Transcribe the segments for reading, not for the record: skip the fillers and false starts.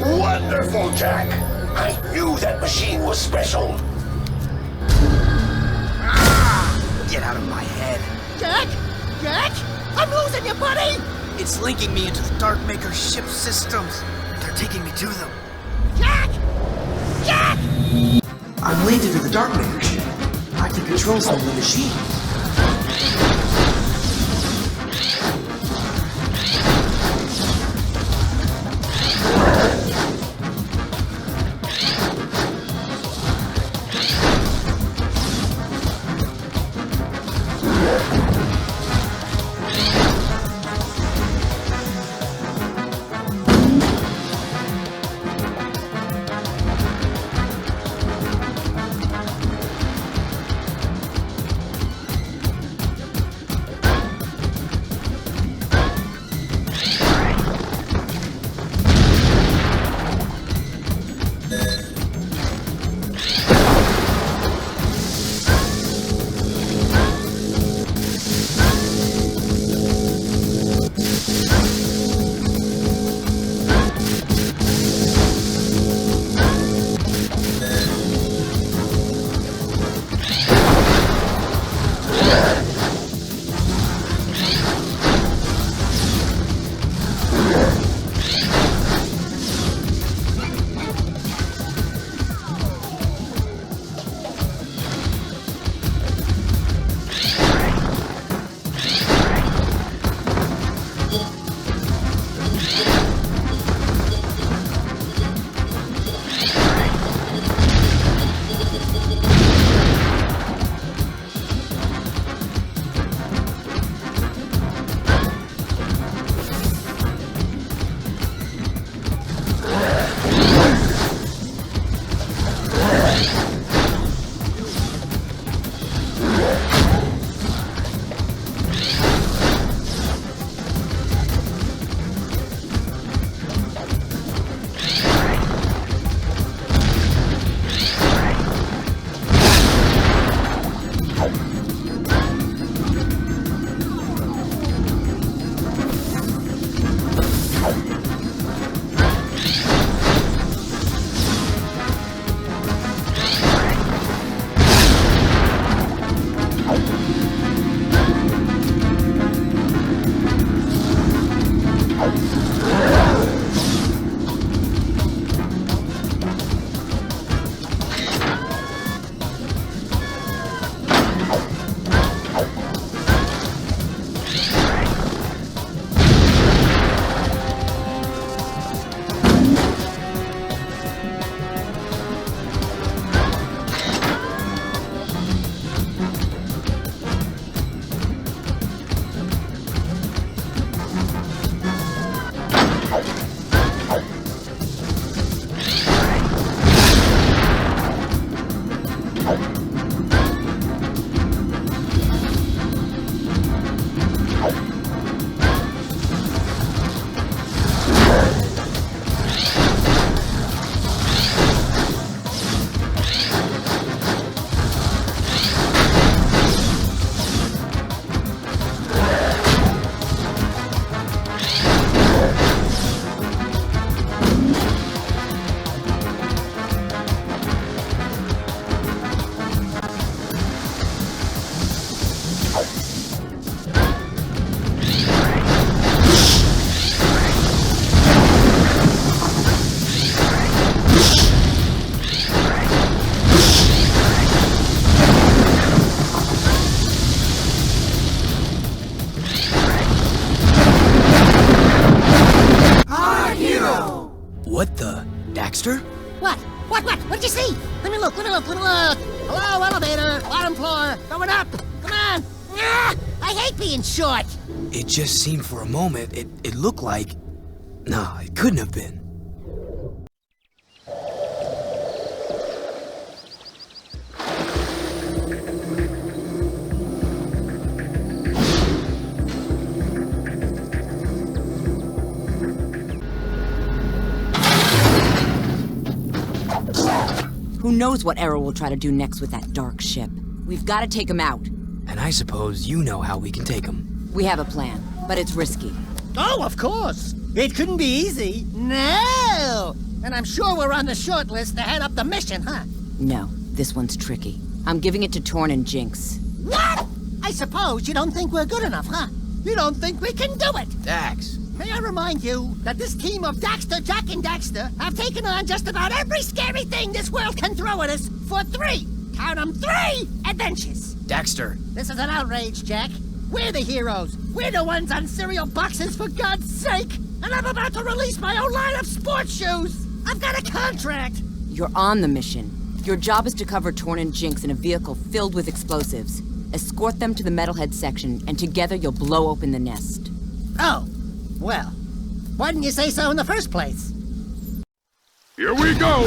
Wonderful, Jak! I knew that machine was special! Get out of my head. Jak! Jak! I'm losing you, buddy! It's linking me into the Darkmaker ship systems. They're taking me to them. Jak! Jak! I'm linked into the Darkmaker ship. I can control some of the machine. What the? Daxter? What? What'd you see? Let me look. Hello, elevator, bottom floor, going up. Come on. Ah, I hate being short. It just seemed for a moment, it looked like... No, it couldn't have been. Who knows what Arrow will try to do next with that dark ship? We've got to take him out. And I suppose you know how we can take him. We have a plan, but it's risky. Oh, of course. It couldn't be easy. No. And I'm sure we're on the short list to head up the mission, huh? No, this one's tricky. I'm giving it to Torn and Jinx. What? I suppose you don't think we're good enough, huh? You don't think we can do it? Dax. May I remind you that this team of Daxter, Jak, and Daxter have taken on just about every scary thing this world can throw at us for 3, count 'em, 3 adventures. Daxter. This is an outrage, Jak. We're the heroes. We're the ones on cereal boxes, for God's sake. And I'm about to release my own line of sports shoes. I've got a contract. You're on the mission. Your job is to cover Torn and Jinx in a vehicle filled with explosives. Escort them to the metalhead section, and together you'll blow open the nest. Oh, well, why didn't you say so in the first place? Here we go!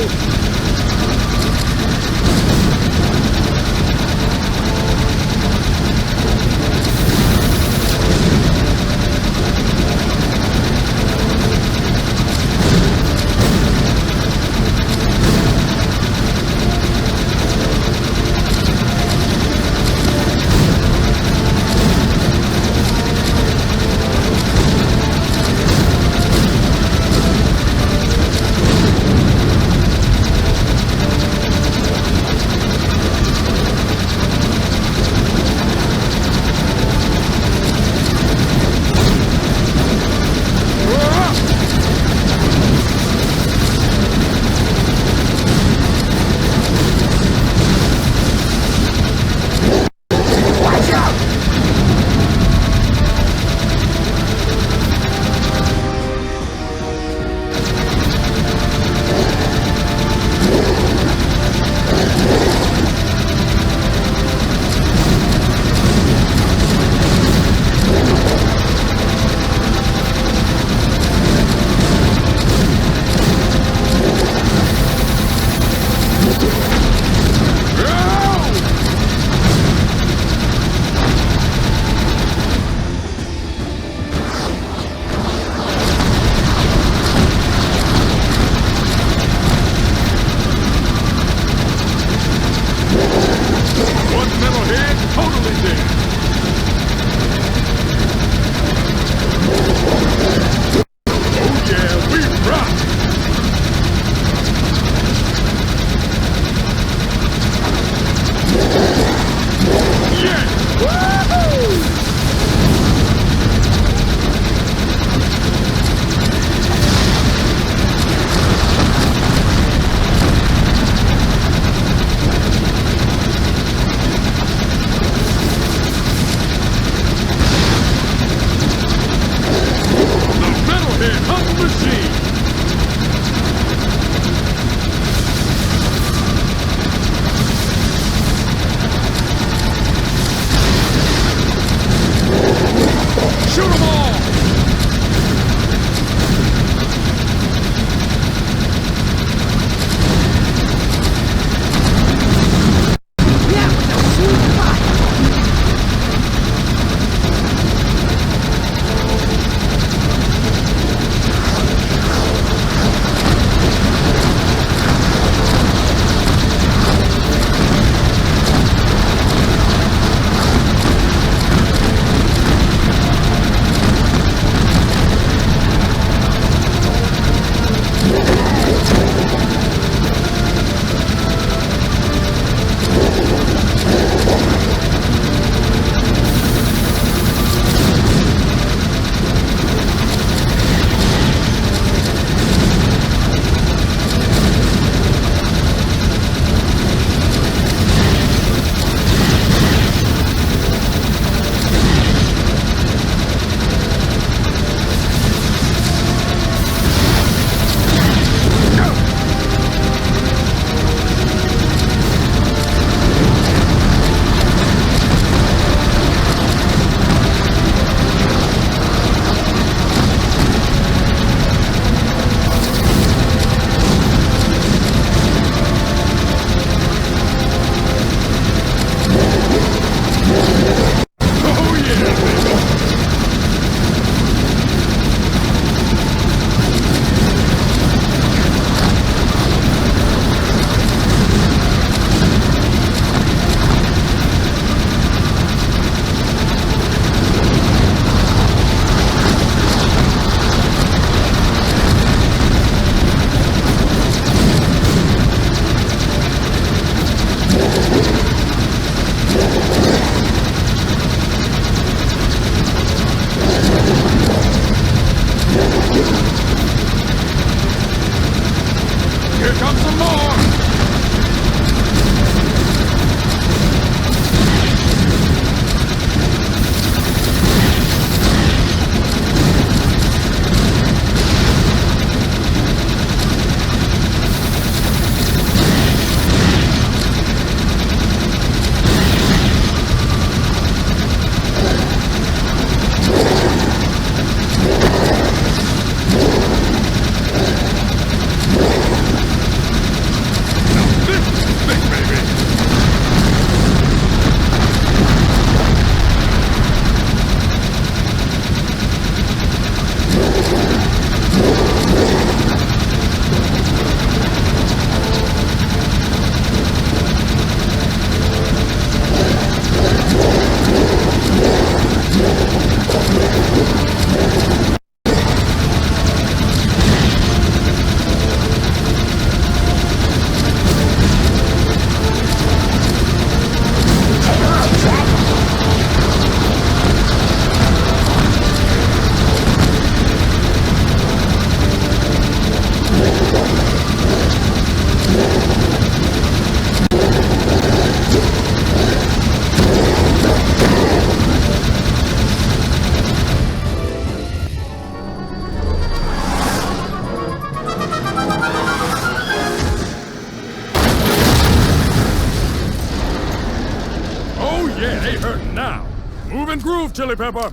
move, Chili Pepper!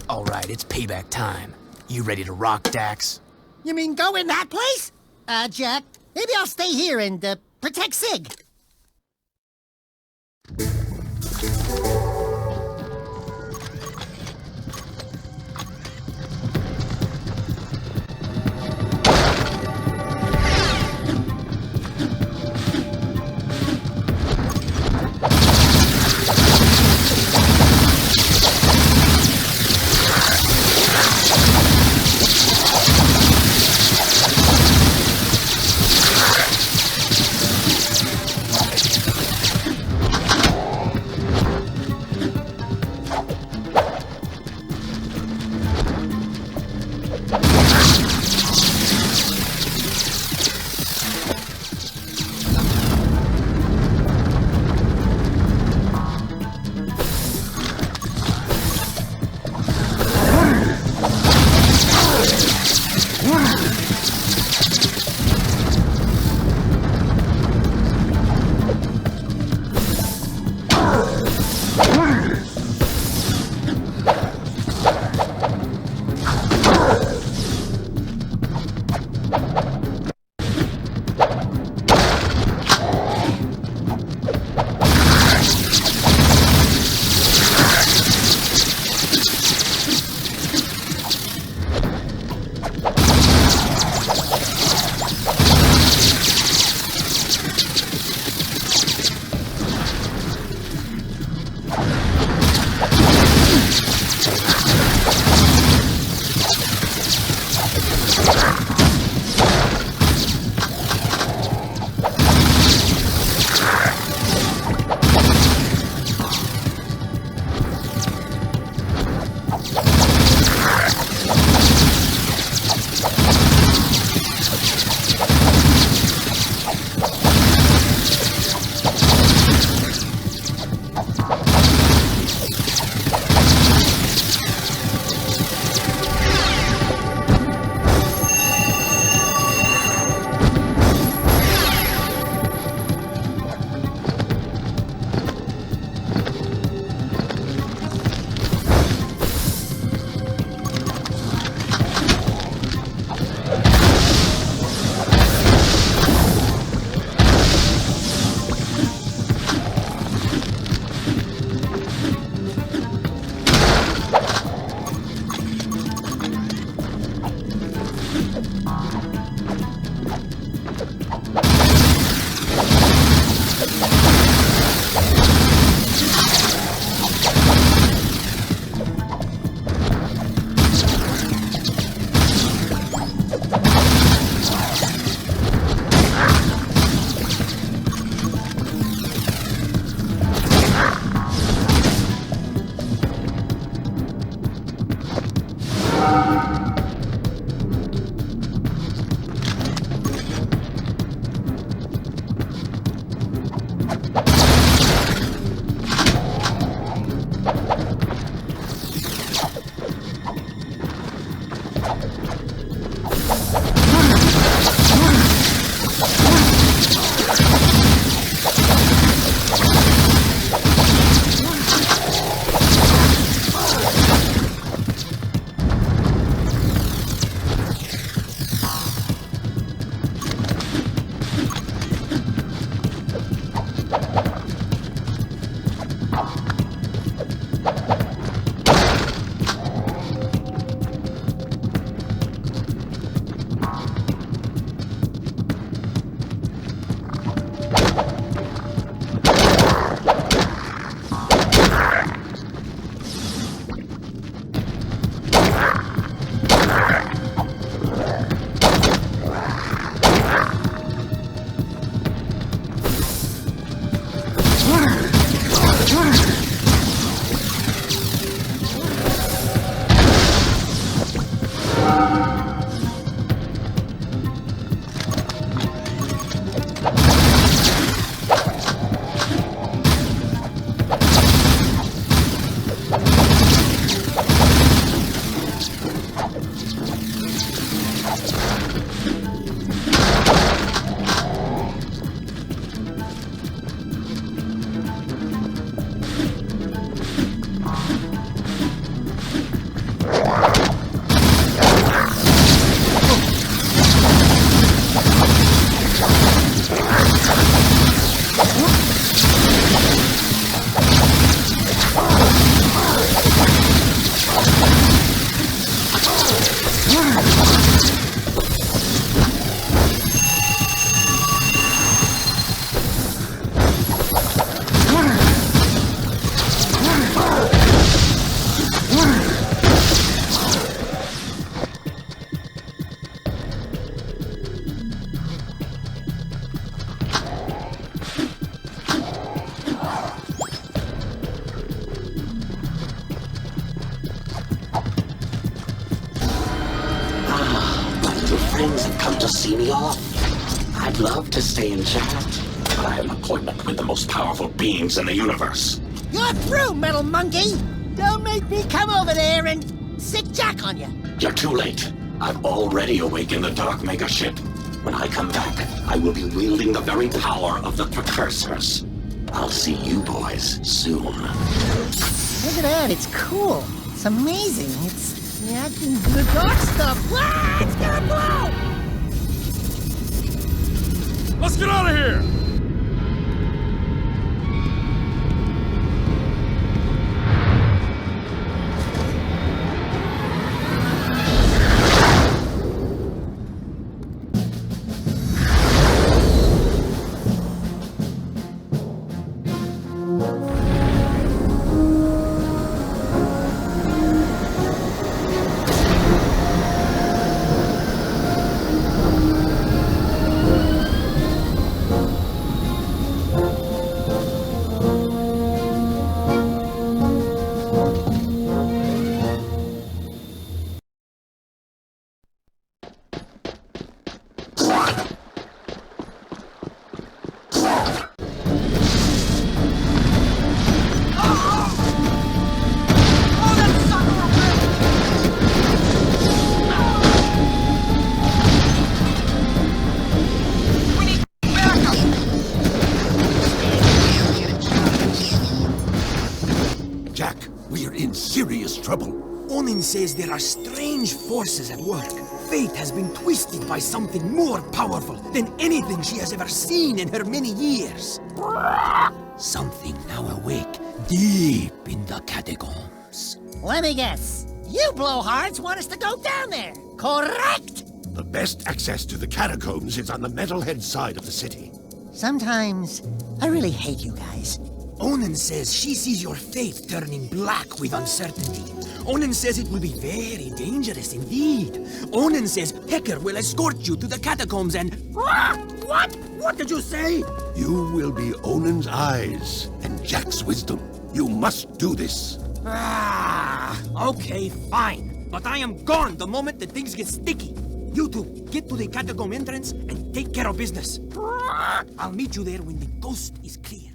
All right, it's payback time. You ready to rock, Dax? You mean go in that place? Jack, maybe I'll stay here and, protect Sig. Friends have come to see me off. I'd love to stay and chat, but I have an appointment with the most powerful beings in the universe. You're through, metal monkey! Don't make me come over there and sick Jack on you. You're too late. I've already awakened the Dark Mega ship. When I come back, I will be wielding the very power of the precursors. I'll see you boys soon. Look at that, it's cool. It's amazing. It's reacting to the dark stuff. Wow, it's gonna blow! Let's get out of here! Jak, we're in serious trouble. Onin says there are strange forces at work. Fate has been twisted by something more powerful than anything she has ever seen in her many years. Something now awake deep in the catacombs. Let me guess. You blowhards want us to go down there, correct? The best access to the catacombs is on the metalhead side of the city. Sometimes I really hate you guys. Onin says she sees your fate turning black with uncertainty. Onin says it will be very dangerous indeed. Onin says Hecker will escort you to the catacombs and... What? What did you say? You will be Onin's eyes and Jak's wisdom. You must do this. Okay, fine. But I am gone the moment that things get sticky. You two, get to the catacomb entrance and take care of business. I'll meet you there when the coast is clear.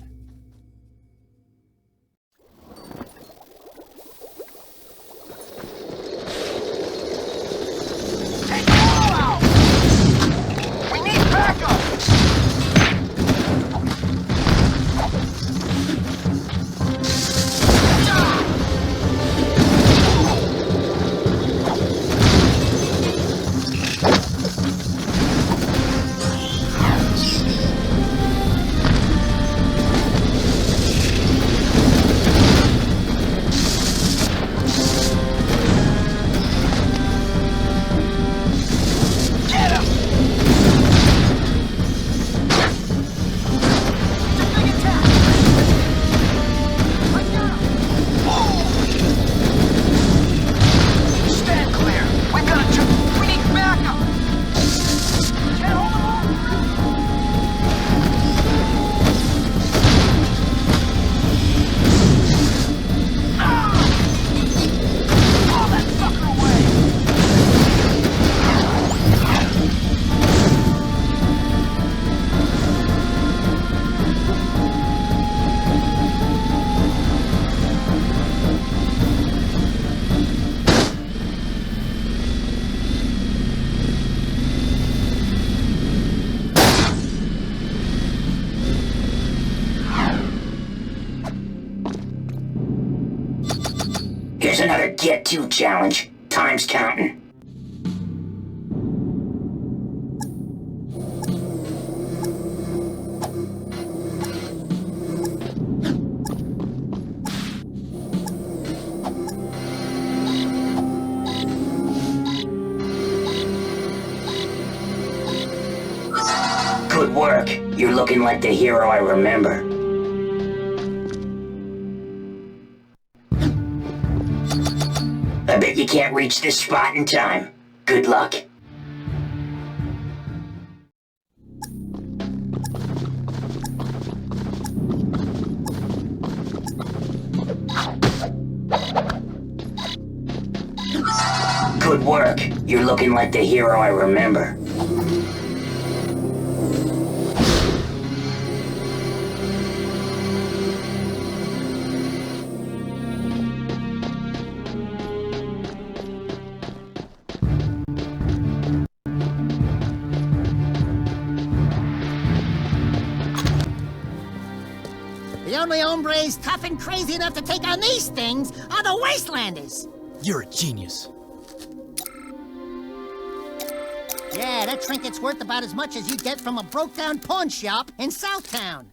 Here's another Get II challenge. Time's counting. Good work. You're looking like the hero I remember. I bet you can't reach this spot in time. Good luck. Good work. You're looking like the hero I remember. The only hombres tough and crazy enough to take on these things are the Wastelanders. You're a genius. Yeah, that trinket's worth about as much as you'd get from a broke-down pawn shop in Southtown.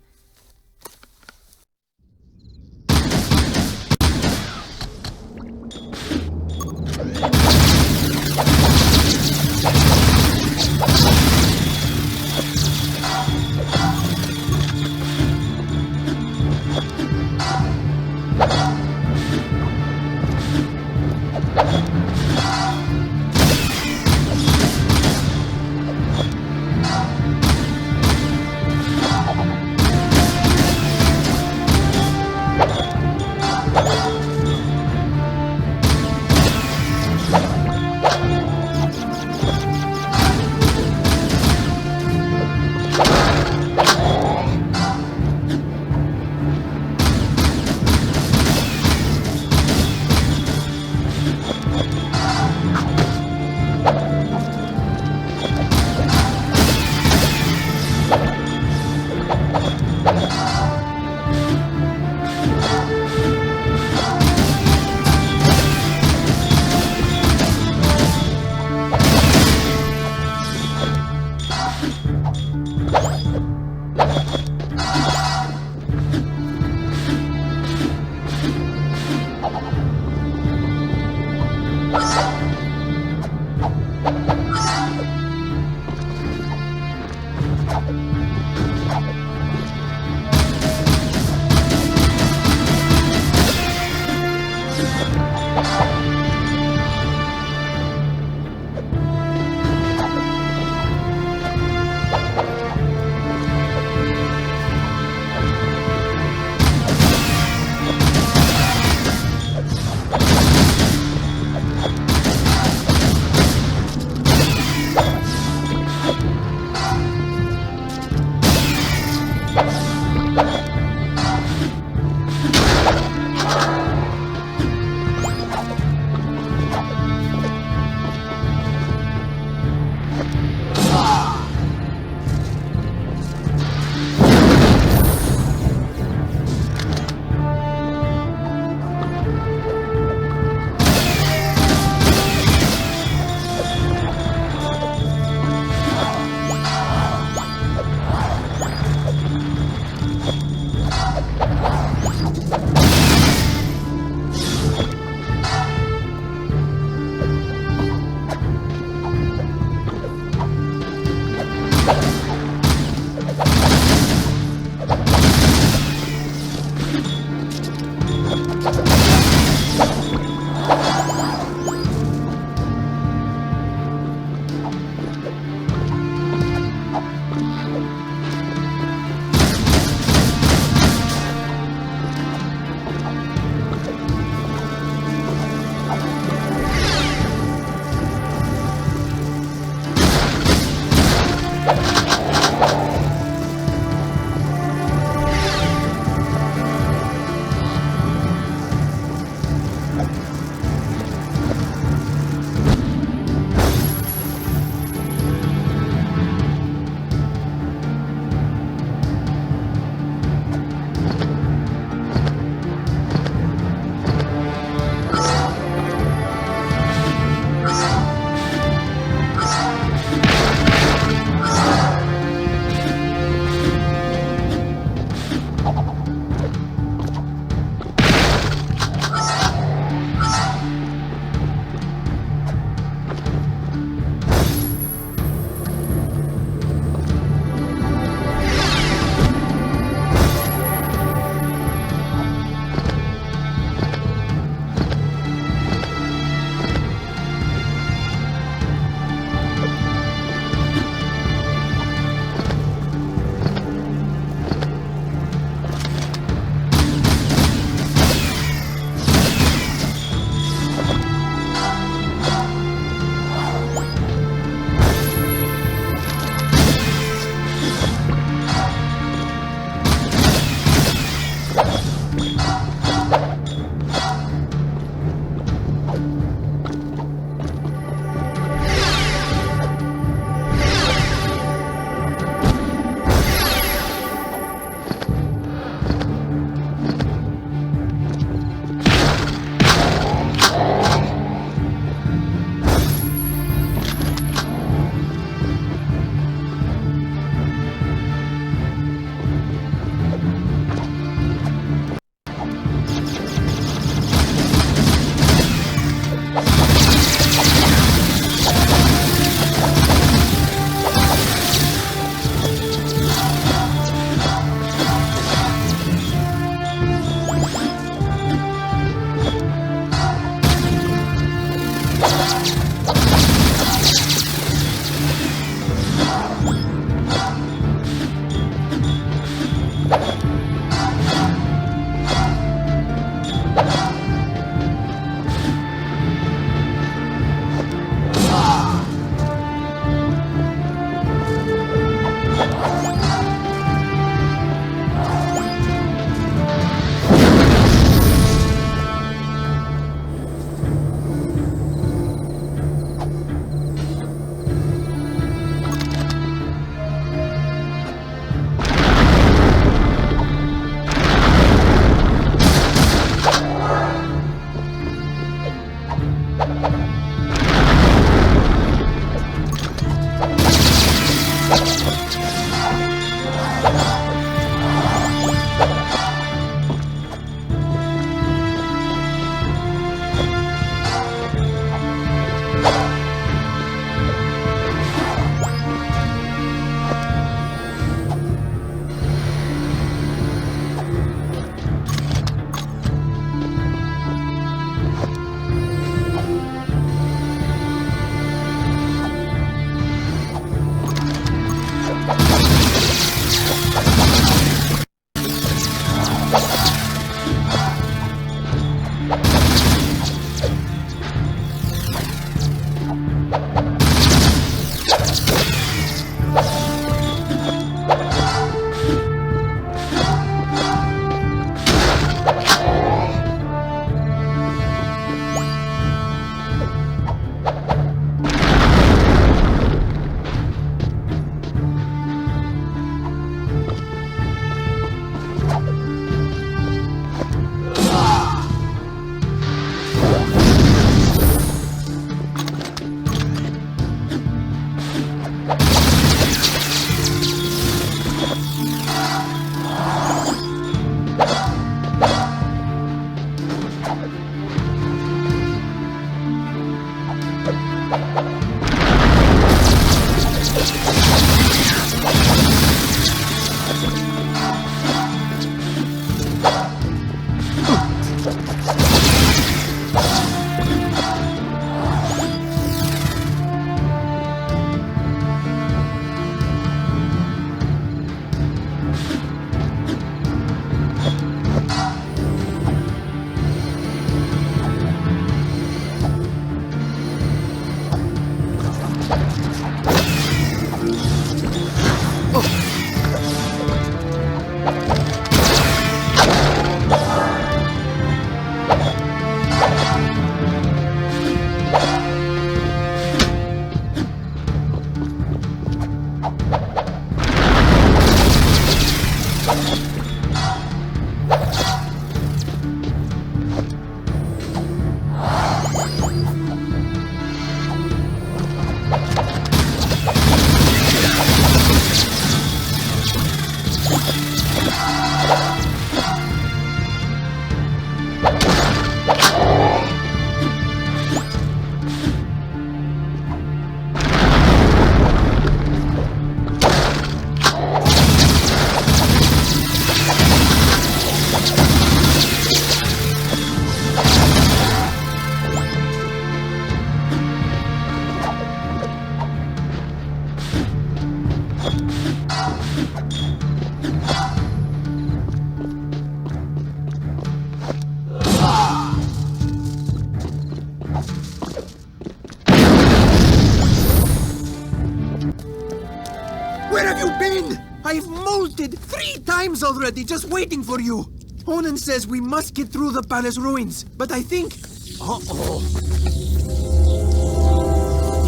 Where have you been? I've molted 3 times already, just waiting for you. Onan says we must get through the palace ruins, but I think... Uh-oh.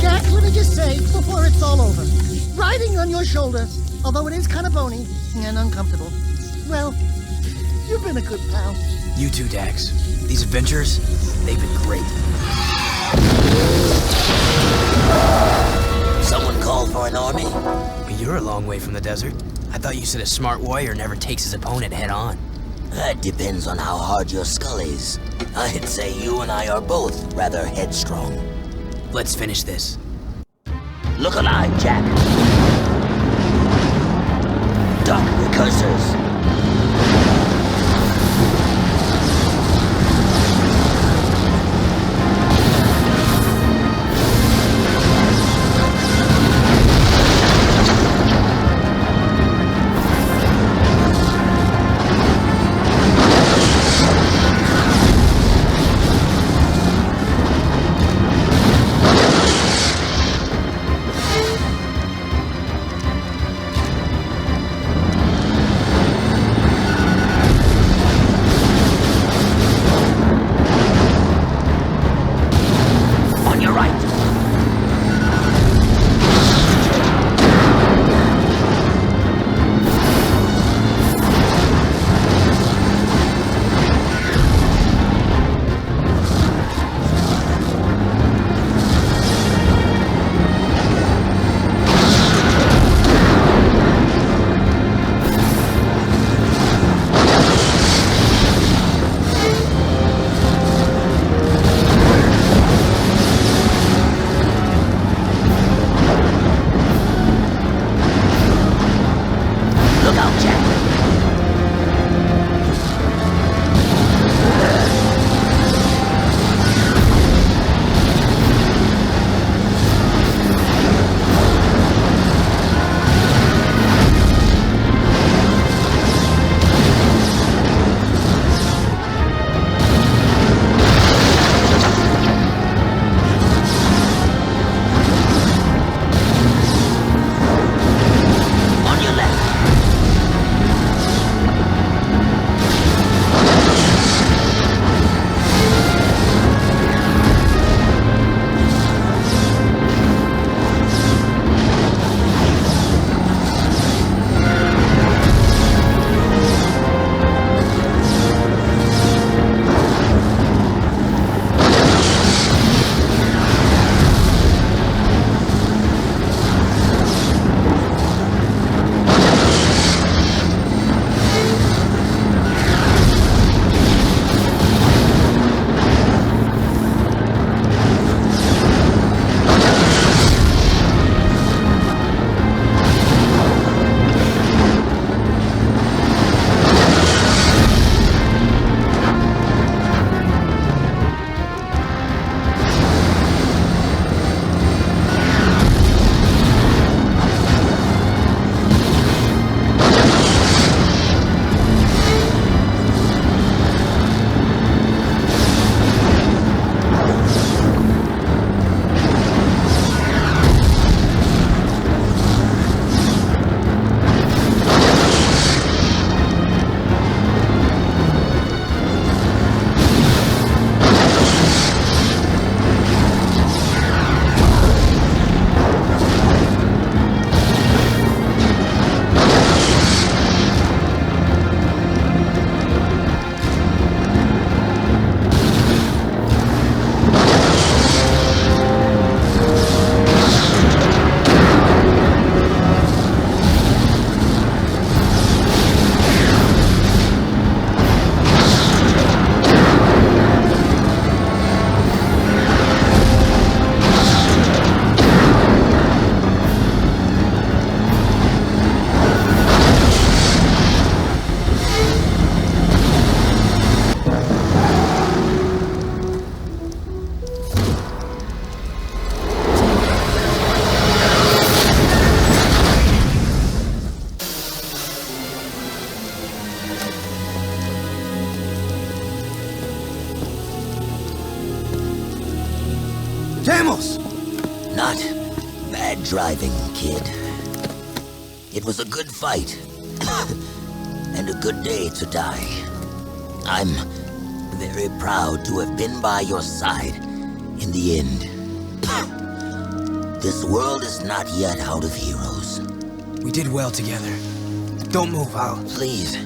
Jack, let me just say, before it's all over, riding on your shoulder, although it is kind of bony and uncomfortable, well, you've been a good pal. You too, Dax. These adventures, they've been great. Someone called for an army? But you're a long way from the desert. I thought you said a smart warrior never takes his opponent head on. That depends on how hard your skull is. I'd say you and I are both rather headstrong. Let's finish this. Look alive, Jak. Duck recursors. Bad driving, kid. It was a good fight. And a good day to die. I'm very proud to have been by your side in the end. This world is not yet out of heroes. We did well together. Don't move, Al. Please,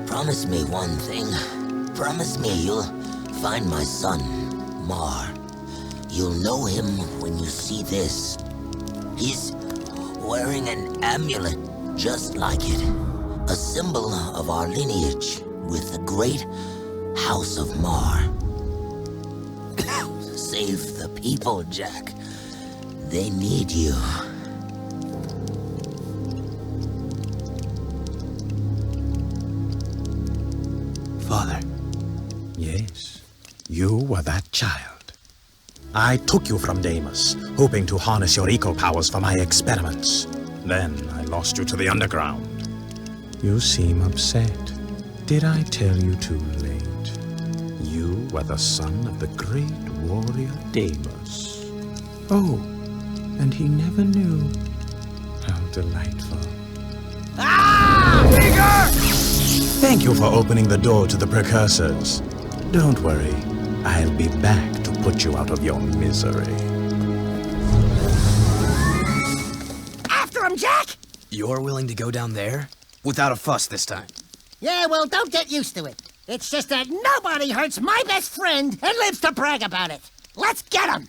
promise me one thing. Promise me you'll find my son, Mar. You'll know him when you see this. He's wearing an amulet just like it. A symbol of our lineage with the great House of Mar. Save the people, Jak. They need you. Father. Yes, you were that child. I took you from Deimos, hoping to harness your eco powers for my experiments. Then I lost you to the underground. You seem upset. Did I tell you too late? You were the son of the great warrior Deimos. Oh, and he never knew. How delightful. Ah! Bigger! Thank you for opening the door to the precursors. Don't worry, I'll be back to put you out of your misery. After him, Jak! You're willing to go down there? Without a fuss this time. Yeah, well, don't get used to it. It's just that nobody hurts my best friend and lives to brag about it. Let's get him!